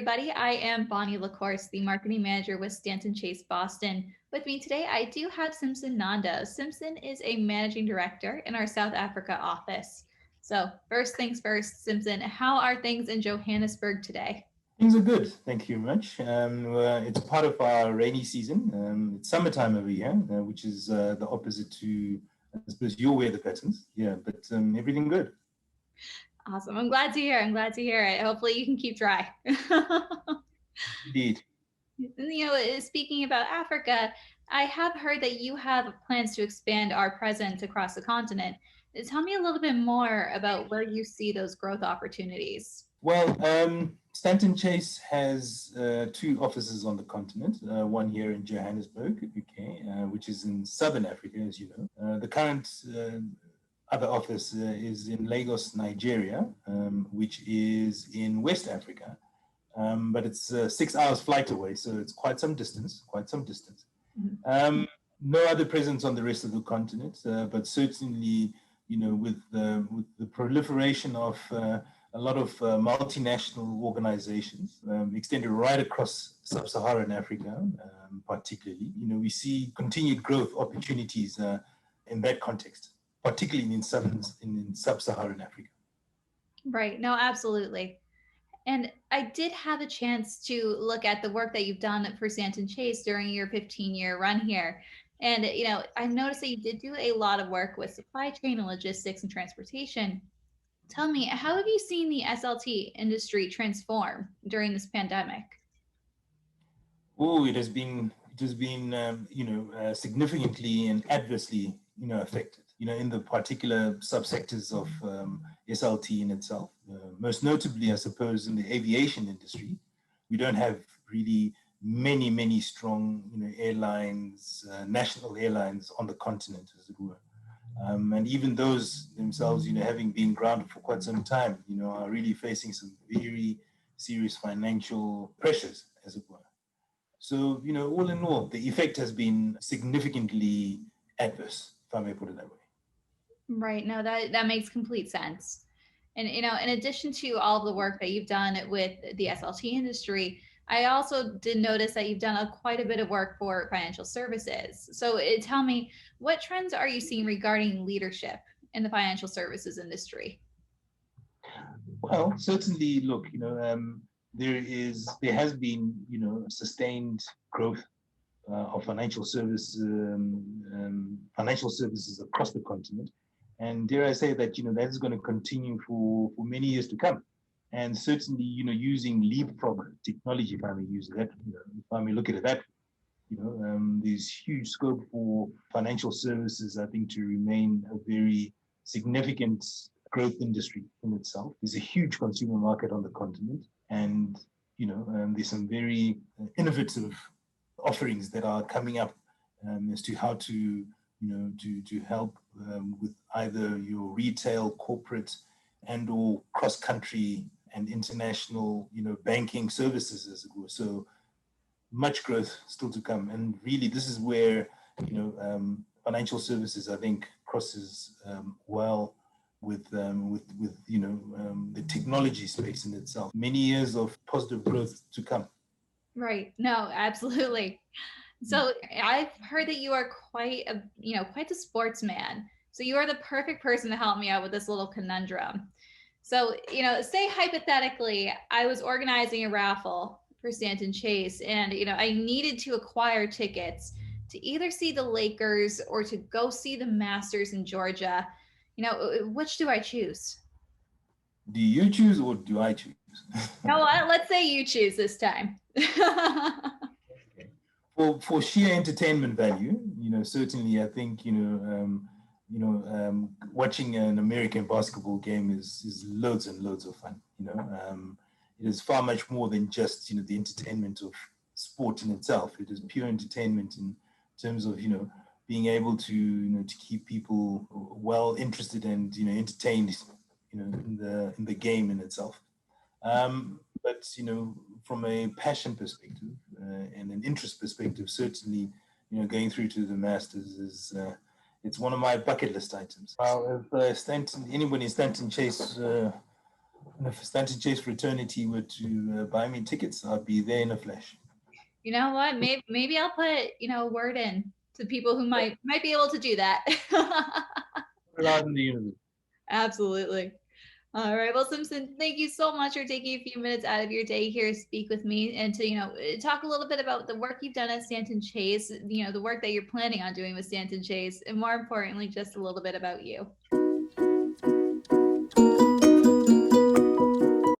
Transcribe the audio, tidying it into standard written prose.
everybody. I am Bonnie LaCourse, the marketing manager with Stanton Chase Boston. With me today, I do have Simpson Nondo. Simpson is a managing director in our South Africa office. So, first things first, Simpson, how are things in Johannesburg today? Things are good, thank you very much. It's part of our rainy season. It's summertime over here, which is the opposite to, I suppose, your weather patterns. Yeah, but everything good. Awesome. I'm glad to hear. I'm glad to hear it. Hopefully, you can keep dry. Indeed. Speaking about Africa, I have heard that you have plans to expand our presence across the continent. Tell me a little bit more about where you see those growth opportunities. Well, Stanton Chase has two offices on the continent, one here in Johannesburg, UK, which is in southern Africa, as you know. The current other office is in Lagos, Nigeria, which is in West Africa. But it's 6 hours flight away, so it's quite some distance. Mm-hmm. No other presence on the rest of the continent, but certainly, with the proliferation of a lot of multinational organizations extended right across sub-Saharan Africa, particularly, we see continued growth opportunities in that context, particularly in sub-Saharan Africa. Right. No, absolutely. And I did have a chance to look at the work that you've done for Stanton Chase during your 15-year run here. And, I noticed that you did do a lot of work with supply chain and logistics and transportation. Tell me, how have you seen the SLT industry transform during this pandemic? Oh, it has been significantly and adversely, affected, in the particular subsectors of SLT in itself. Most notably, I suppose, in the aviation industry, we don't have really many strong, airlines, national airlines on the continent, as it were. And even those themselves, having been grounded for quite some time, are really facing some very serious financial pressures, as it were. So, all in all, the effect has been significantly adverse, if I may put it that way. Right. No, that makes complete sense. And, in addition to all of the work that you've done with the SLT industry, I also did notice that you've done quite a bit of work for financial services. So tell me, what trends are you seeing regarding leadership in the financial services industry? Well, certainly, look, there has been, sustained growth of financial services across the continent. And dare I say that, that's going to continue for many years to come. And certainly, using leapfrog technology, if I may use that, if I may look at it that way, there's huge scope for financial services, I think, to remain a very significant growth industry in itself. There's a huge consumer market on the continent, and there's some very innovative offerings that are coming up as to how to help with either your retail, corporate, and or cross-country and international, banking services, as it were. So much growth still to come, and really, this is where financial services, I think, crosses well with the technology space in itself. Many years of positive growth to come. Right. No, absolutely. So I've heard that you are quite the sportsman. So you are the perfect person to help me out with this little conundrum. So, say hypothetically, I was organizing a raffle for Stanton Chase, and, I needed to acquire tickets to either see the Lakers or to go see the Masters in Georgia. Which do I choose? Do you choose or do I choose? No, let's say you choose this time. Okay. For sheer entertainment value, certainly I think, watching an American basketball game is loads and loads of fun. It is far much more than just, the entertainment of sport in itself. It is pure entertainment in terms of, being able to, to keep people well interested and, entertained, in the game in itself. But, from a passion perspective and an interest perspective, certainly, going through to the Masters is, it's one of my bucket list items. Well, if anybody in Stanton Chase And if Stanton Chase Fraternity were to buy me tickets, I'd be there in a flash. You know what? Maybe I'll put, a word in to people who might be able to do that. Put it out in the universe. Absolutely. All right. Well, Simpson, thank you so much for taking a few minutes out of your day here to speak with me and to, talk a little bit about the work you've done at Stanton Chase, the work that you're planning on doing with Stanton Chase, and more importantly, just a little bit about you.